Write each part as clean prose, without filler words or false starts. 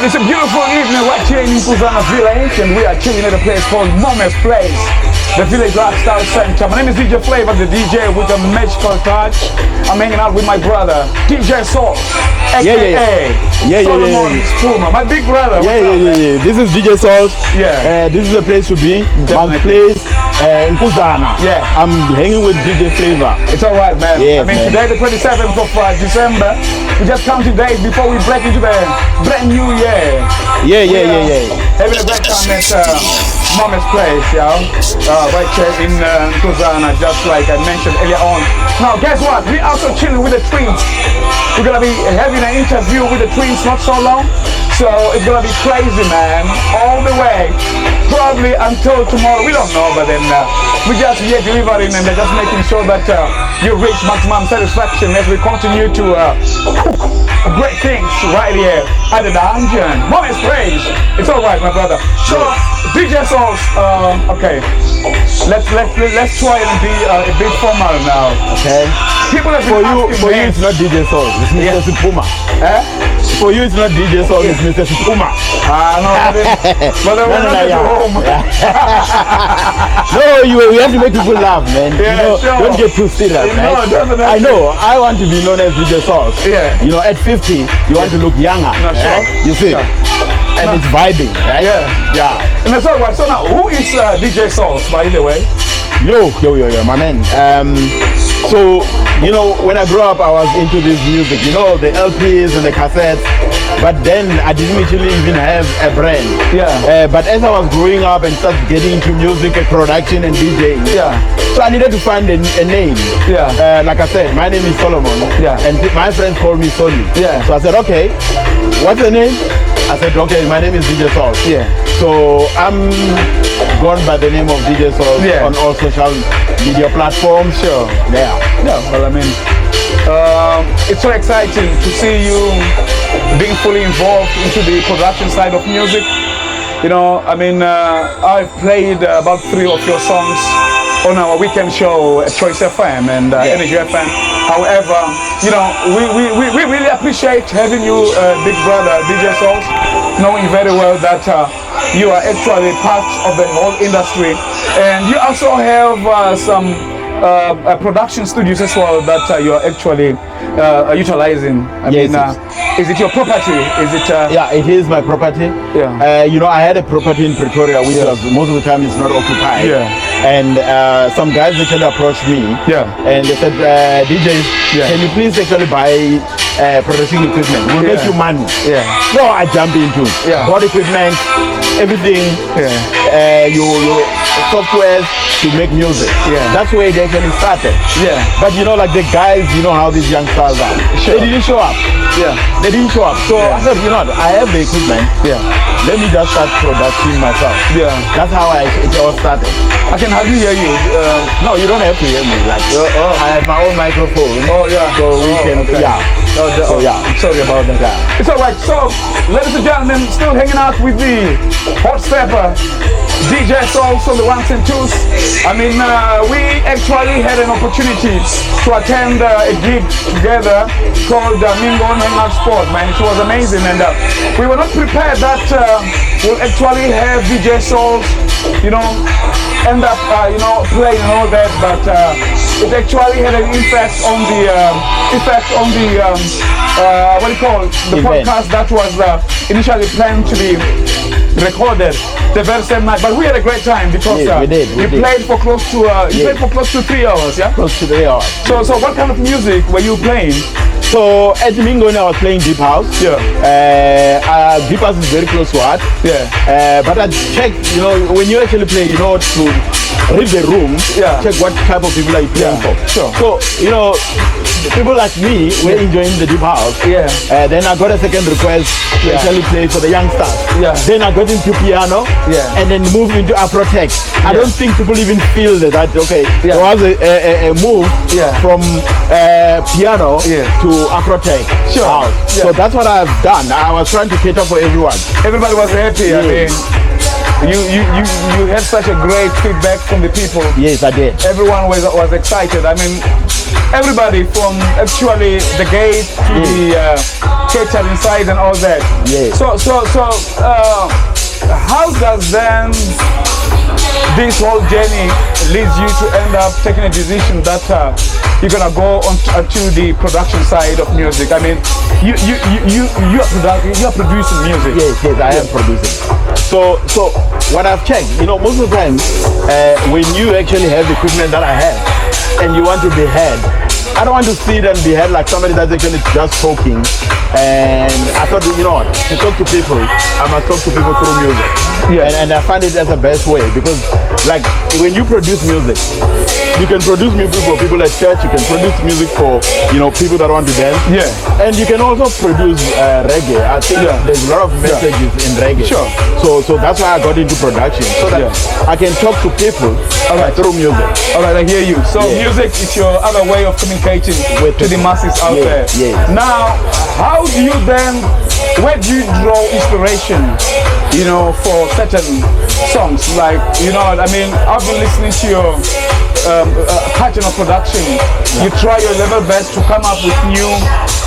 And it's a beautiful evening right here in Nkuzana Village, and we are chilling at a place called Mome's Place, the Village Lifestyle Center. My name is DJ Flava, the DJ with a magical touch. I'm hanging out with my brother, DJ Soul, aka Solomon Spuma, my big brother. This is DJ Soul. This is the place to be. My place in Nkuzana. I'm hanging with DJ Flava. It's alright, man. Today the 27th of December. We just counting days before we break into the brand new year. Having a great time at Mome's Place, right here in Nkuzana, just like I mentioned earlier on. Now, guess what? We're also chilling with the twins. We're gonna be having an interview with the twins not so long, so it's gonna be crazy, man. All the way, probably until tomorrow. We don't know, but then we just here delivering and they're just making sure that you reach maximum satisfaction as we continue to cook great things right here at the dungeon. Mome's Place. It's all right, my brother. So DJ Sauce, okay. Let's try and be a bit formal now. Okay. People have for you, it's not DJ Sauce. It's Mr. Spuma. For you, it's not DJ Sauce. It's Mr. Spuma. No, but I want to go home. No, we have to make people laugh, man. Don't get too serious, man. I know. I want to be known as DJ Sauce. At 50, you want to look younger. You see? And it's vibing, right? And that's all right. So now, who is DJ Sauce, by the way? Yo, my man. So, when I grew up, I was into this music, the LPs and the cassettes. But then I didn't actually even have a brand. But as I was growing up and started getting into music and production and DJing, so I needed to find a name. Like I said, my name is Solomon. And my friends call me Soli. So I said, okay, what's the name? I said, okay, my name is DJ Sauce. So I'm gone by the name of DJ Sauce on all social media platforms. Well, I mean, it's so exciting to see you being fully involved into the production side of music. I've played about 3 of your songs on our weekend show at Choice FM and Energy FM. However, we really appreciate having you, big brother, DJ Sauce, knowing very well that you are actually part of the whole industry. And you also have some production studios as well that you are actually utilizing. Is it your property? Is it? It is my property. I had a property in Pretoria, which was most of the time is not occupied. And some guys actually approached me. And they said, DJs, can you please actually buy production equipment? We'll make you money. So I jumped into bought equipment, everything. You software to make music. That's where it actually started. But like the guys, how these young stars are. They didn't show up. They didn't show up. So I said, I have the equipment. Let me just start producing myself. That's how it all started. I can hardly hear you. No, you don't have to hear me. I have my own microphone. So we can. Sorry about that. It's all right. So, ladies and gentlemen, still hanging out with the hot stepper, DJ Sauce on the ones and twos. We actually had an opportunity to attend a gig together called Mingo Hangout Sport, man. It was amazing, and we were not prepared that we'll actually have DJ Sauce, end up, playing and all that, but it actually had an impact on the the podcast that was initially planned to be recorded the very same night. But we had a great time because we played for close to 3 hours. Close to 3 hours. So what kind of music were you playing? So at Mingo, I was playing deep house. Deep house is very close to heart. But I checked, when you actually play, to read the room, check what type of people are you playing for. So, people like me were enjoying the deep house. Then I got a second request to actually play for the youngsters. Then I got into piano and then moved into Afrotech. I don't think people even feel that, there was a move from piano to Afrotech house. So that's what I've done. I was trying to cater for everyone. Everybody was happy. you had such a great feedback from the people. Yes, I did. Everyone was excited. I mean, everybody from actually the gate to the catering side and all that. Yes. So how does then this whole journey leads you to end up taking a decision that you're gonna go on to the production side of music? I mean, you are producing music. Yes, I am producing. So what I've checked, most of the time, when you actually have equipment that I have, and you want to be heard, I don't want to sit and be heard like somebody that's actually just talking. And I thought, to talk to people, I must talk to people through music. Yeah. And I find it as the best way, because like when you produce music, you can produce music for people at church, you can produce music for people that want to dance. Yeah. And you can also produce reggae. I think there's a lot of messages in reggae. Sure. So that's why I got into production, so that I can talk to people through music. All right, I hear you. So music is your other way of communicating to the masses out there. Yeah. Now, how do you then, where do you draw inspiration, for certain songs? Like, I mean, I've been listening to your pattern of production. You try your level best to come up with new,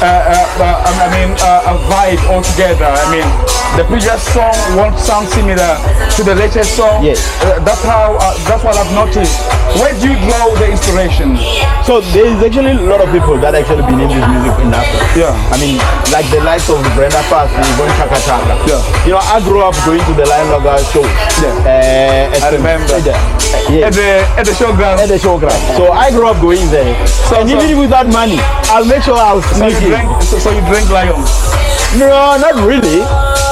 a vibe altogether. I mean, the previous song won't sound similar to the latest song. Yes. That's what I've noticed. Where do you draw the inspiration? So there's actually a lot of people that actually been in this music industry. Yeah. I mean, like the likes of Brenda Fassie, going Chaka Chaka. Yeah. I grew up going to the Lion Logger shows. Yeah. I remember. Yeah. At the showground. At the showground. So I grew up going there. And even without money, I'll make sure I'll sneak in. So you drink Lion? No, not really.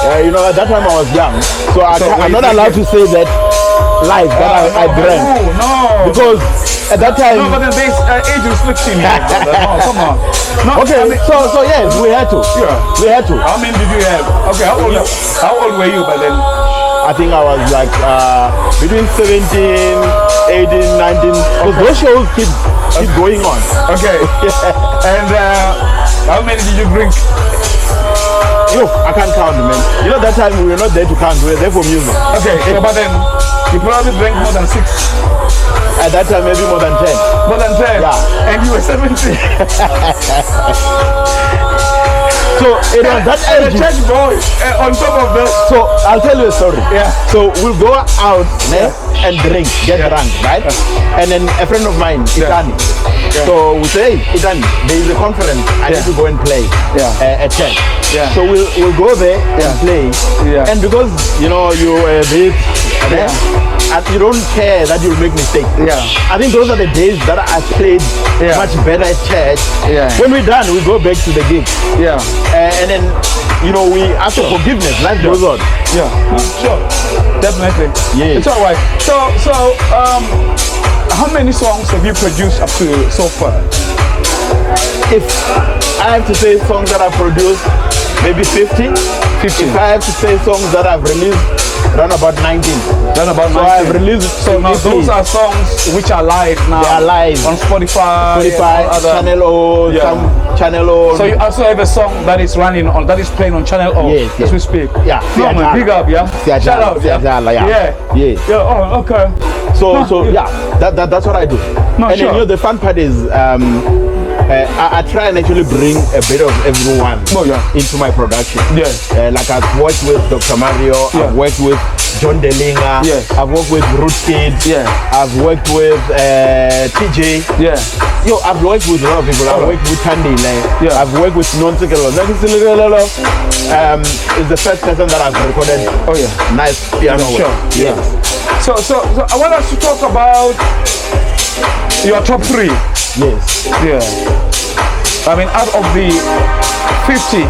At that time I was young, so I'm not allowed to say that life that I drank. No. Because at that time. No, but there's age restriction here. No, come on. No, okay, I mean, so yes, we had to. Yeah. We had to. How many did you have? Okay, how old were you by then? I think I was like between 17, 18, 19. Because those shows keep going on. Okay. And how many did you drink? I can't count, man. That time we were not there to count. We were there for music. Okay, so but then you probably drank more than 6. At that time, maybe more than 10. More than 10? Yeah. And you were 17. So it was that energy. Church boy on top of that. So I'll tell you a story. Yeah. So we'll go out and drink, get drunk, right? And then a friend of mine, Itani. So we say, hey, Itani, there is a conference. I need to go and play at church. Yeah. So we'll go there and play. Yeah. And because you're a bit, and you don't care that you'll make mistakes. Yeah. I think those are the days that I played much better at church. Yeah. When we're done, we go back to the gig. Yeah. And then we ask for forgiveness. Life goes on. Yeah. Sure. Definitely. Yeah. It's all right. So how many songs have you produced up to so far? If I have to say songs that I've produced, maybe 50. 50. If I have to say songs that I've released, around about 19. Around about 19. So I've released. So now those are songs which are live now. They are live on Spotify, Channel O, some Channel O. So you also have a song that is running on, that is playing on Channel O as we speak. Yeah. No man, big up, shout out, Yeah. Oh, okay. So that's what I do. No, and then, the fun part is I try and actually bring a bit of everyone into my production. Yes. Like I've worked with Dr. Mario, I've worked with John Delinga, I've worked with Rootkid, I've worked with TJ. Yeah. I've worked with a lot of people. I've worked with Tandy, I've worked with Nonsikelo. Is the first person that I've recorded. Oh yeah. Nice piano work. Yeah. So I want us to talk about your top 3. Yes. Yeah. I mean, out of the 50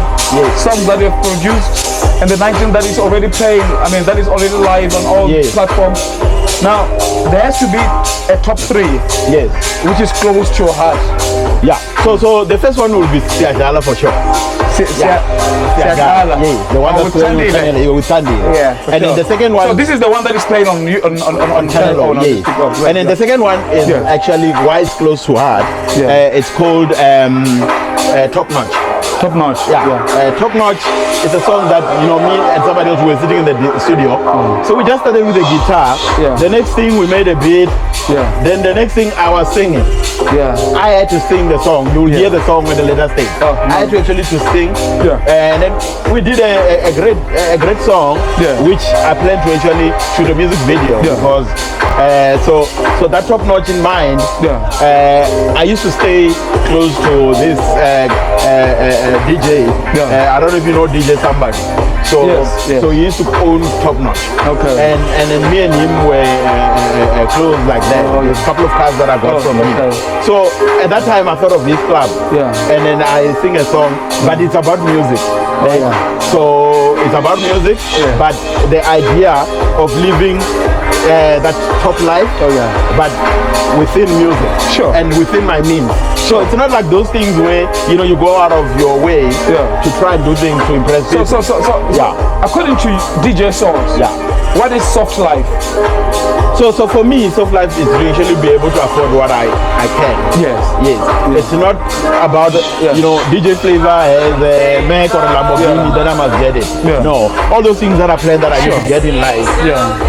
songs that you've produced and the 19 that is already playing, I mean, that is already live on all platforms. Now, there has to be a top 3. Yes. Which is close to your heart. Yeah. So the first one will be Siajala for sure. Siajala. Yeah. The one that's playing with Sandy. Yeah. And then the second one. So this is the one that is playing on Channel O. And then the second one is actually why it's close to heart. It's called Top Notch. Top Notch. Top Notch is a song that, you know, me and somebody else were sitting in the studio. So we just started with the guitar. The next thing we made a beat. Then the next thing I was singing. I had to sing the song. You'll hear the song with the later stage. I had to actually sing. And then we did a great song, which I plan to actually shoot a music video because so that Top Notch in mind. I used to stay close to this DJ. I don't know if you know DJ somebody. So he used to own Top Notch. And then me and him were close like that. There's a couple of cars that I got from him. So at that time I thought of this club. And then I sing a song, but it's about music. So it's about music, but the idea of living that top life, but within music, and within my means. So it's not like those things where, you know, you go out of your way to try and do things to impress people. So according to DJ songs, what is soft life? So for me, soft life is to actually be able to afford what I can. It's not about, you know, DJ Flava has a Mac or a Lamborghini, then I must get it. No, all those things that I plan that I need to get in life,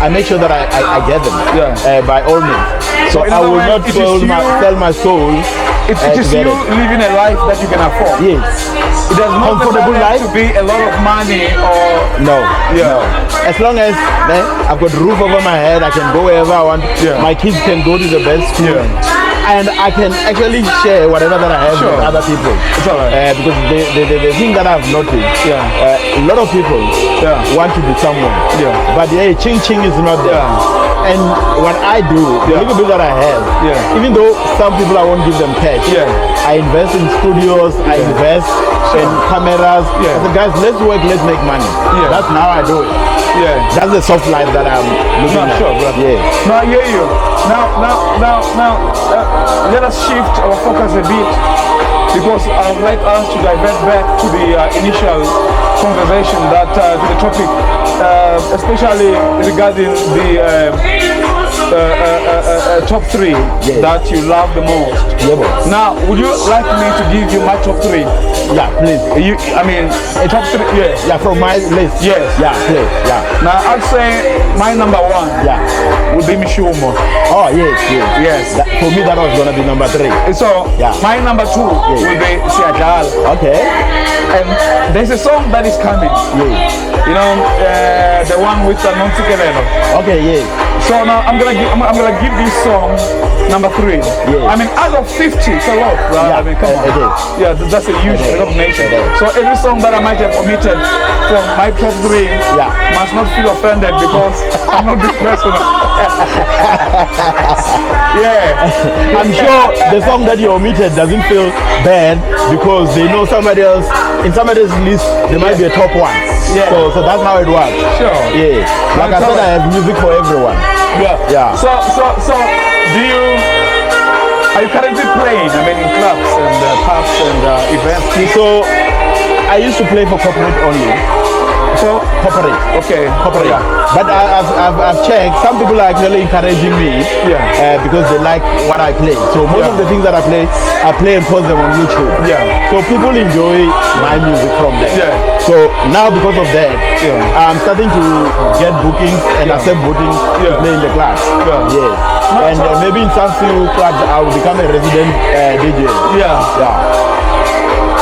I make sure that I get them by all means. So I will not sell my soul. It is you living a life that you can afford. It does not comfortable life to be a lot of money or no. As long as I've got a roof over my head, I can go wherever I want. My kids can go to the best school. And I can actually share whatever that I have with other people. Because the thing that I've noticed, a lot of people want to be someone. But ching is not there. And what I do, the little bit that I have, even though some people I won't give them cash, I invest in studios, I invest in cameras. I say, guys, let's work, let's make money. That's how I do it. That's the soft life that I'm looking at. Now I hear you. Now, let us shift our focus a bit, because I would like us to divert back to the initial conversation, to the topic, especially regarding the top three that you love the most. Now, would you like me to give you my top three? Please. A top three. From my list. Please. Now, I'd say my number one would be Mishumo. Oh, yes. For me, that was gonna be number three. So, my number two will be Siajal. And there's a song that is coming. You know, the one with the non-Tikelelo. So now I'm gonna give this song number three. I mean, out of 50, it's a lot. I mean, come on. That's a huge recognition. So every song that I might have omitted from my top three must not feel offended, because I'm not this person. I'm sure the song that you omitted doesn't feel bad, because they know somebody else, in somebody's list, there might be a top one. So that's how it works. Like I said, I have music for everyone. So are you currently playing? I mean, in clubs and pubs and events? So I used to play for corporate only. So corporate. Corporate. But I've checked. Some people are actually encouraging me because they like what I play. So most of the things that I play and post them on YouTube. So people enjoy my music from there. So now because of that, I'm starting to get bookings and accept bookings to play in the clubs. And maybe in some few clubs I will become a resident DJ.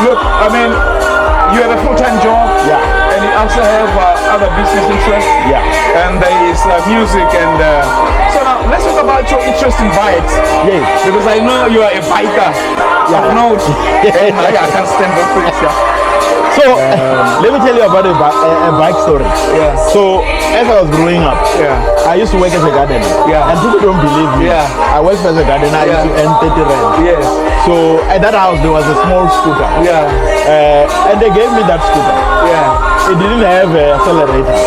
Look, I mean, you have a full-time job. And you also have other business interests. And there is music and so now let's talk about your interest in bikes. Because I know you are a biker. I've known. I can't stand those things. So let me tell you about a bike story. So as I was growing up, I used to work as a gardener. And people don't believe me. I worked as a gardener. I used to earn 30 rand. So at that house there was a small scooter. And they gave me that scooter. It didn't have an accelerator.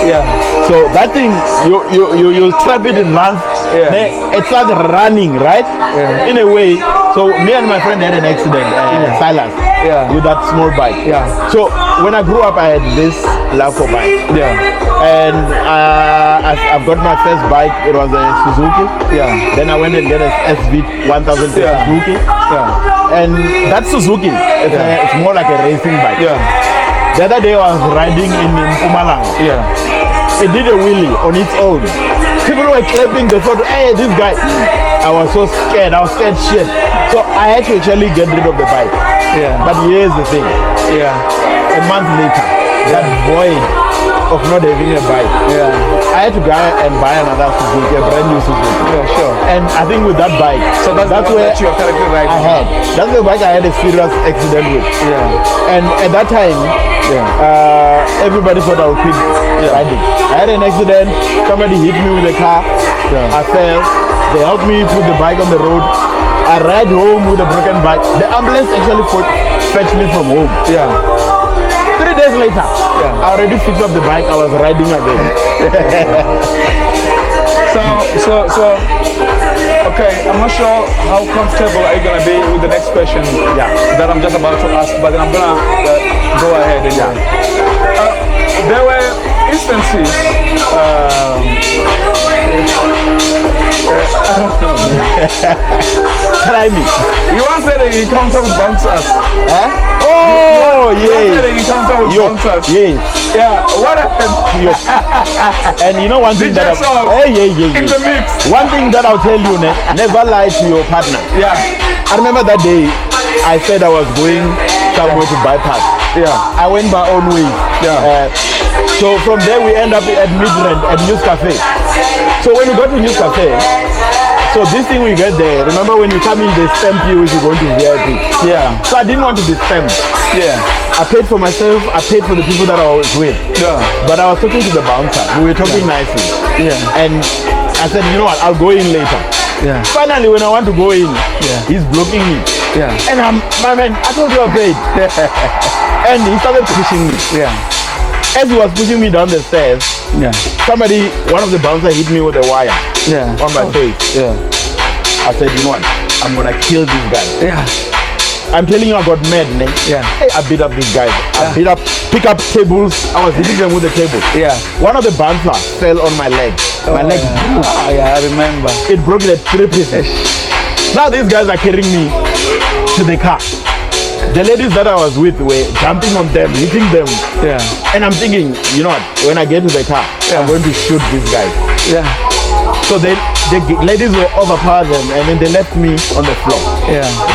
So that thing, you strap it in months, it starts running, right? In a way. So me and my friend had an accident, Silas. with that small bike. So when I grew up, I had this love for bike. And I've got my first bike. It was a Suzuki. Then I went and got an SV 1000 Suzuki. And that Suzuki, it's more like a racing bike. The other day I was riding in Mpumalanga. It did a wheelie on its own. People were clapping. They thought, hey, this guy. I was so scared. I was scared shit. So I had to actually get rid of the bike. But here's the thing. A month later, that void of not having a bike. I had to go and buy another Suzuki, a brand new Suzuki. And I think with that bike, so that's where you're currently riding. That's the bike I had a serious accident with. And at that time, everybody thought I would quit riding. I had an accident. Somebody hit me with a car. I fell. They helped me put the bike on the road. I ride home with a broken bike. The ambulance actually fetched me from home. 3 days later, I already fixed up the bike. I was riding again. So, okay, I'm not sure how comfortable are you gonna be with the next question that I'm just about to ask, but then I'm gonna go ahead and there were instances. Try me. You once had an encounter with bouncers. Oh, you had an encounter with bouncers. Yeah. What happened? And you know one thing that in the mix. One thing that I'll tell you, never lie to your partner. I remember that day I said I was going somewhere to bypass. I went my own way. So from there we end up at Midland at News Cafe. So when we got to News Cafe, so this thing we get there, remember when you come in they stamp you if you're going to VIP. So I didn't want to be stamped. I paid for myself, I paid for the people that I was with. But I was talking to the bouncer. We were talking nicely. And I said, you know what, I'll go in later. Finally when I want to go in, he's blocking me. And my man, I told you I paid. And he started pushing me. As he was pushing me down the stairs, one of the bouncers hit me with a wire on my face. I said, you know what, I'm gonna kill this guy. I'm telling you, I got mad, man. I beat up these guys. I pick up tables. I was hitting them with the table. One of the bouncers fell on my leg. My leg broke. I remember. It broke in 3 pieces. Now these guys are carrying me to the car. The ladies that I was with were jumping on them, hitting them. And I'm thinking, you know what, when I get to the car, I'm going to shoot these guys. So the ladies will overpower them and then they left me on the floor.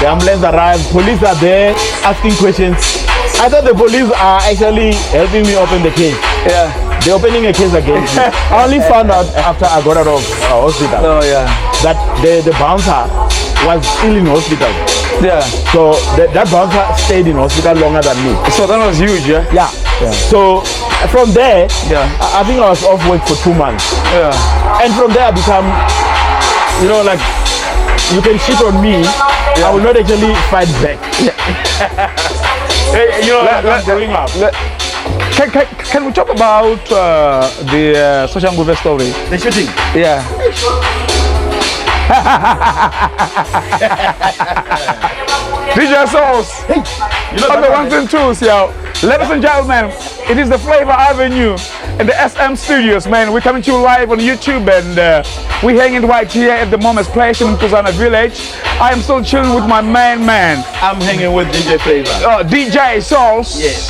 The ambulance arrived, police are there asking questions. I thought the police are actually helping me open the case. They're opening a case against me. I only found out after I got out of hospital that the bouncer was still in hospital. So that bouncer stayed in hospital longer than me. So that was huge, So from there, I think I was off work for 2 months. And from there I become, you know, like, you can shit on me, I will not actually fight back. Hey, you know, growing up. Can we talk about the social movie story? The shooting? DJ Sauce, you know on the ones and twos, yo. Ladies and gentlemen, it is the Flava Avenue in the SM Studios, man. We're coming to you live on YouTube and we're hanging right here at the Mommy's Place in Kuzana Village. I am still chilling with my man. I'm hanging with DJ Flava. DJ Sauce. Yes.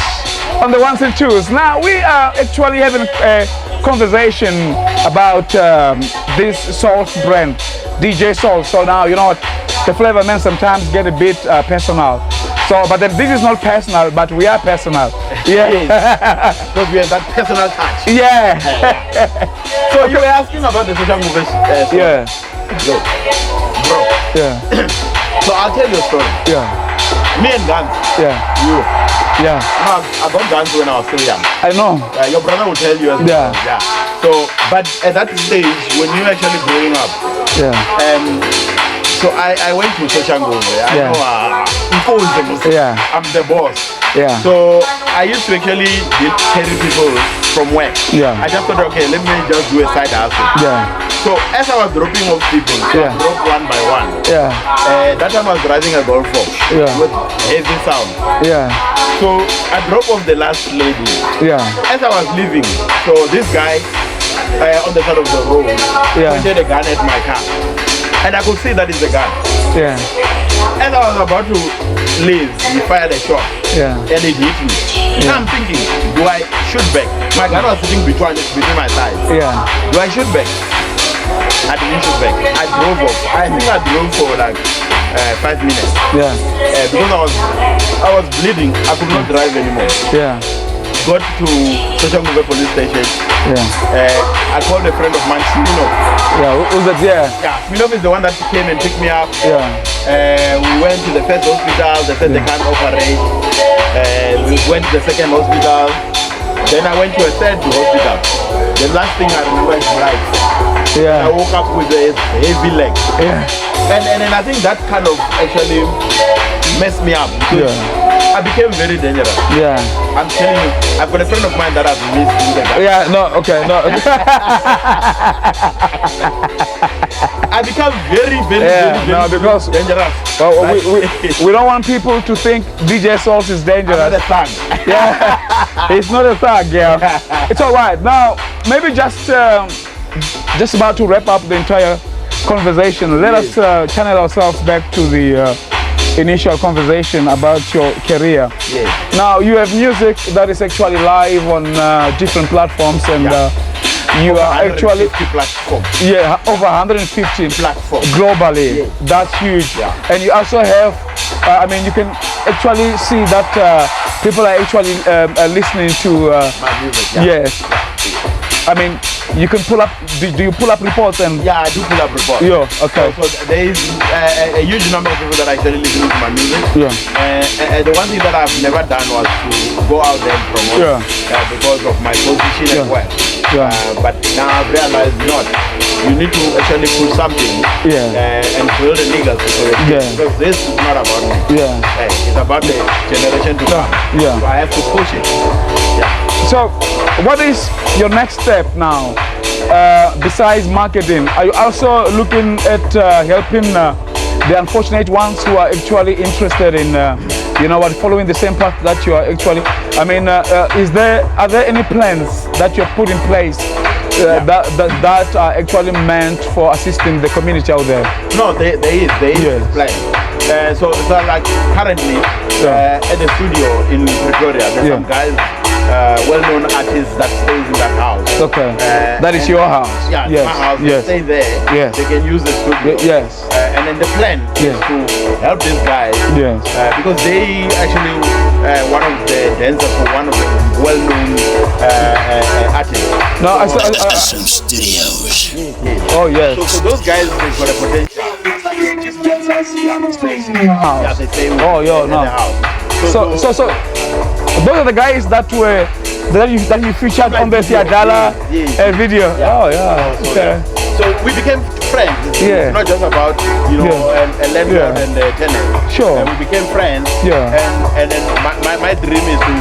On the ones and twos. Now we are actually having a conversation about this Sauce brand, DJ Sauce. So now, you know what, the Flava men sometimes get a bit personal. So, but then this is not personal, but we are personal. Because we have that personal touch. So you were asking about the social movement. Bro. So I'll tell you a story. Me and Guns. You. I got guns when I was still young. I know. Your brother will tell you as well. So, but at that stage, when you actually growing up, so I went to Soshango. I know, I'm the boss. So I used to actually carry people from work. I just thought, okay, let me just do a side hustle. So as I was dropping off people, so I dropped one by one. Yeah. That time I was driving a Golf 4 with heavy sound. Yeah. So I dropped off the last lady. Yeah. As I was leaving, so this guy on the side of the road pointed a gun at my car. And I could see that is a gun. Yeah. As I was about to leave, he fired a shot. Yeah. And it hit me. Yeah. I'm thinking, do I shoot back? My gun was sitting between my thighs. Yeah. Do I shoot back? I didn't shoot back. I drove off. I think I drove for like 5 minutes. Yeah. Because I was bleeding. I could not drive anymore. Yeah. Got to Social Move police station. Yeah. I called a friend of mine, Smstudio. Yeah. Who's that? Yeah. Yeah. Smstudio is the one that came and picked me up. Yeah. We went to the first hospital. They said they can't operate. We went to the second hospital. Then I went to a third hospital. The last thing I remember is life. Yeah. I woke up with a heavy leg. Yeah. And I think that kind of actually messed me up. I became very dangerous. Yeah. I'm telling you, I've got a friend of mine that I've missed with the guy. Yeah, no, okay, no. I become very because dangerous. Well, we don't want people to think DJ Sauce is dangerous. I'm not a thug. Yeah, he's not a thug, yeah. It's all right. Now, maybe just about to wrap up the entire conversation, let us channel ourselves back to the initial conversation about your career. Yes. Now you have music that is actually live on different platforms, and you are actually platforms. Yeah, over 150 platforms globally. Yes. That's huge. Yeah. And you also have, I mean, you can actually see that people are actually listening to my music. Yes. I mean, you can pull up. Do you pull up reports and? Yeah, I do pull up reports. Yeah. Okay. So there is a huge number of people that actually listen to my music. Yeah. The one thing that I've never done was to go out there and promote because of my position at work. Yeah. But now I've realized not. You need to actually push something. And build a legacy for it. Because this is not about me. It's about the generation to come. Yeah. So I have to push it. Yeah. So, what is your next step now? Besides marketing, are you also looking at helping the unfortunate ones who are actually interested in, following the same path that you are actually? I mean, are there any plans that you have put in place that are actually meant for assisting the community out there? No, there is plans. So like currently at the studio in Pretoria, there's some guys. Well-known artists that stays in that house. Okay. That is your house. Yeah, yes. my house. Yes. They stay there. Yes. They can use the studio. Yes. And then the plan is to help these guys. Yes. Because they actually one of the dancers for one of the well-known artists. No, Smstudio. Oh yes. So those guys, they've got a potential. Yeah, they stay in the house. So those are the guys that you featured on the Siadala video. Yeah. Oh yeah. Okay. So we became friends. It's not just about a landlord and a tenant. Sure. We became friends. Yeah. And then my dream is to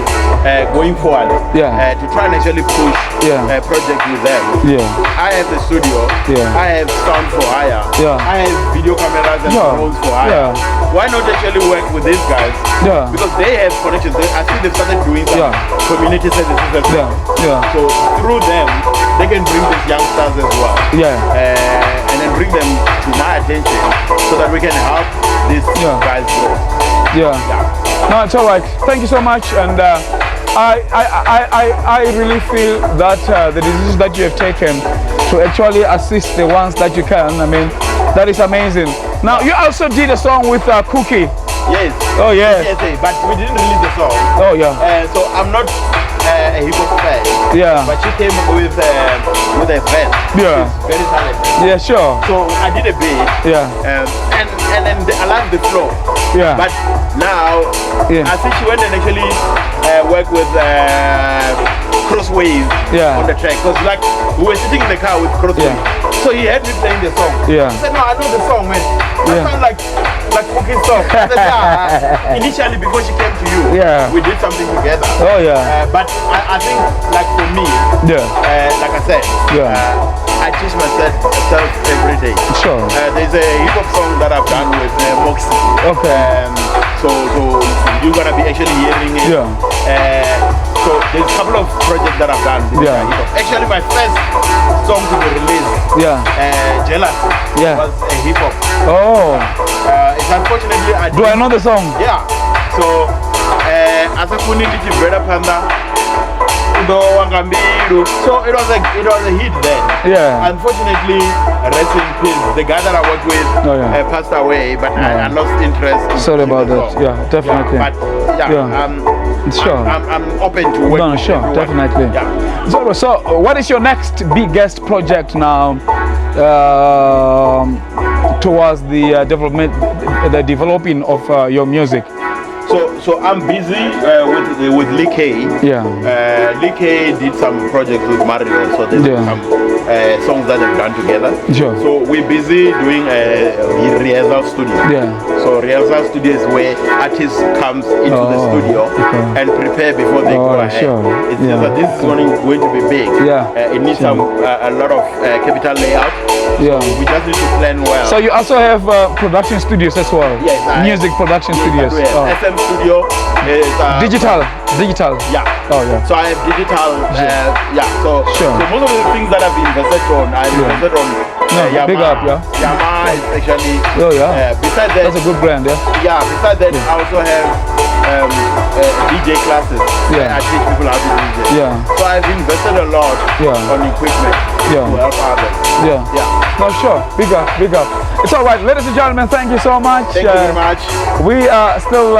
going forward. To try and actually push a project with them. Yeah. I have the studio. I have sound for hire. I have video cameras and drones for hire. Why not actually work with these guys? Because they have connections. I see they've started doing some community services as well. So through them, they can bring these youngsters as well. And then bring them to my attention so that we can help these guys grow. No, it's all right. Thank you so much. And I really feel that the decisions that you have taken to actually assist the ones that you can, I mean, that is amazing. Now, you also did a song with Cookie. Yes. Oh, yeah. But we didn't release the song. Oh, yeah. So I'm not a hip-hop fan. But she came with a vest. Yeah. She's very talented. Yeah, sure. So I did a beat. And then I like the flow. But now, I think she went and actually worked with Crossways on the track. Because like, we were sitting in the car with Crossways. So he had me playing the song. He said, no, I know the song, man. That sounds like Cookie song. I said, initially, before she came to you, we did something together. Oh, yeah. But I think, like for me, like I said, I teach myself every day. Sure. There's a hip hop song that I've done with Moxie. Okay. So you're gonna be actually hearing it. Yeah. So there's a couple of projects that I've done. With hip hop. Actually, my first song to be released. Jealous. Was a hip hop. Oh. It's unfortunately Do I know the song? Yeah. So as a community better panda. So it was a hit then. Yeah. Unfortunately, rest in peace. The guy that I worked with passed away, but I lost interest. Sorry about that. Yeah, definitely. I'm open to work. No, sure, definitely. Yeah. So what is your next biggest project now towards the developing of your music? So I'm busy with Lee K. Yeah. Lee K did some projects with Mario, so there's some songs that they've done together. Sure. So we're busy doing a rehearsal studio. Yeah. So rehearsal studio is where artists comes into the studio and prepare before they go ahead. Sure. It's just that this is going to be big. Yeah. It needs a lot of capital layout. Yeah. So we just need to plan well. So you also have production studios as well? Yes. Music production studios. Smstudio is digital. Yeah. Oh yeah. So I have digital. So most of the things that I've invested on, I invested on Yamaha. Big up, Yamaha is actually. Oh yeah. Besides that, that's a good brand, yeah. Yeah. Besides that, I also have DJ classes. Yeah. I teach people how to DJ. Yeah. So I've invested a lot on equipment to help others. Yeah. No, sure. Big up. It's all right, ladies and gentlemen. Thank you so much. Thank you very much. We are still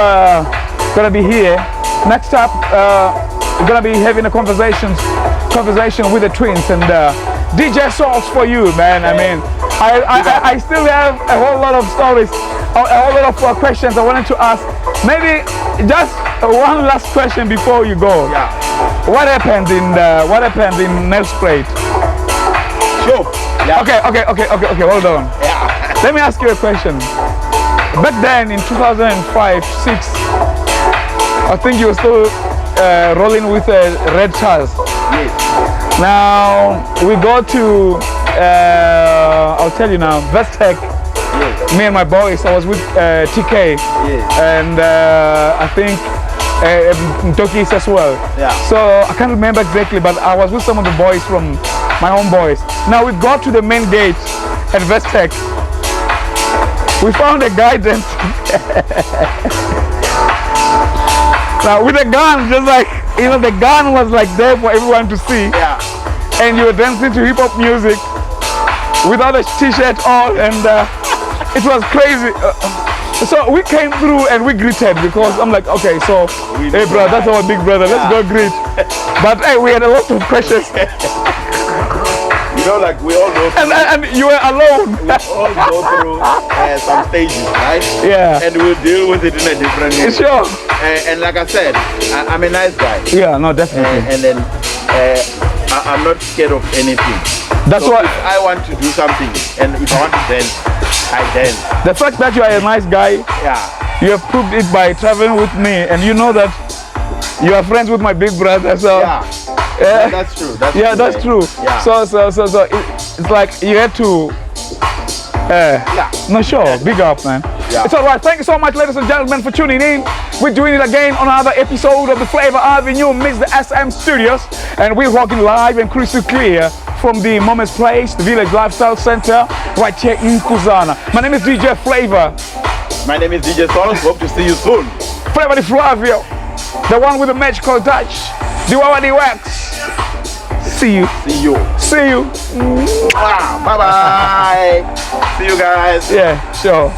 gonna be here. Next up, we're gonna be having a conversation with the twins and DJ Sauce for you, man. I mean, I still have a whole lot of stories, a whole lot of questions I wanted to ask. Maybe just one last question before you go. Yeah. What happened in Nelspruit? Sure. Yeah. Okay. Hold on. Yeah. Let me ask you a question. Back then in 2005, 6, I think you were still rolling with Red Charles. Yes. Now we go to, I'll tell you now, Vestec. Yes. Me and my boys, I was with TK. Yes. And I think Mtokis as well. Yeah. So I can't remember exactly, but I was with some of the boys from my home boys. Now we got to the main gate at Vestec. We found a guy dancing. Now with a gun, just like, the gun was like there for everyone to see. Yeah. And you were dancing to hip hop music without a t-shirt on, and it was crazy. So we came through and we greeted because I'm like, okay, so, hey bro, that's our big brother, let's go greet. But hey, we had a lot of questions. Like we all go through, and you were alone. We all go through some stages, right? Yeah. And we'll deal with it in a different way. Sure. And like I said, I'm a nice guy. Yeah, no, definitely. And then I'm not scared of anything. That's so why if I want to do something, and if I want to dance, I dance. The fact that you are a nice guy, you have proved it by traveling with me, and you know that you are friends with my big brother. So that's true. That's true. Yeah. So it's like you had to. No, sure. Big up, man. Yeah. It's all right. Thank you so much, ladies and gentlemen, for tuning in. We're doing it again on another episode of the Flava Avenue Mix the SM Studios, and we're walking live and crystal clear from the Moments Place, the Village Lifestyle Center, right here in Kuzana. My name is DJ Flava. My name is DJ Solos. Hope to see you soon. Flava the Flavio, the one with the magical touch, the Wawadi Wax. See you. Bye bye. See you guys. Yeah, sure.